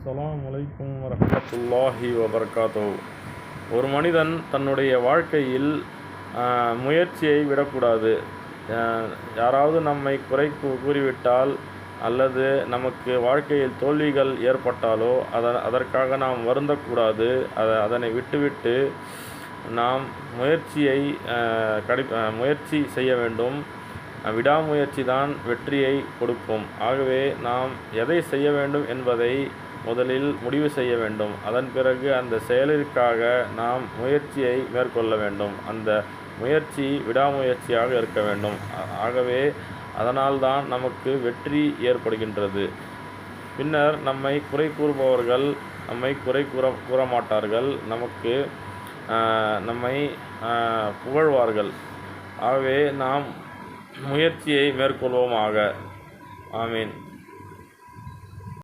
அஸ்ஸலாமு அலைக்கும் வரஹ்மத்துல்லாஹி வபரகாத்துஹு. ஒரு மனிதன் தன்னுடைய வாழ்க்கையில் முயற்சியை விடக்கூடாது. யாராவது நம்மை குறை கூறிவிட்டால் அல்லது நமக்கு வாழ்க்கையில் தோல்விகள் ஏற்பட்டாலோ அதற்காக நாம் வருந்தக்கூடாது. அதனை விட்டுவிட்டு நாம் முயற்சி செய்ய வேண்டும். விடாமுயற்சி தான் வெற்றியை கொடுக்கும். ஆகவே நாம் எதை செய்ய வேண்டும் என்பதை முதலில் முடிவு செய்ய வேண்டும். அதன் பிறகு அந்த செயலிற்காக நாம் முயற்சியை மேற்கொள்ள வேண்டும். அந்த முயற்சி விடாமுயற்சியாக இருக்க வேண்டும். ஆகவே அதனால்தான் நமக்கு வெற்றி ஏற்படுகின்றது. பின்னர் நம்மை குறை கூறுபவர்கள் நம்மை குறை கூற மாட்டார்கள், நம்மை புகழ்வார்கள். ஆகவே நாம் முயற்சியை மேற்கொள்வோமாக. ஆமீன்.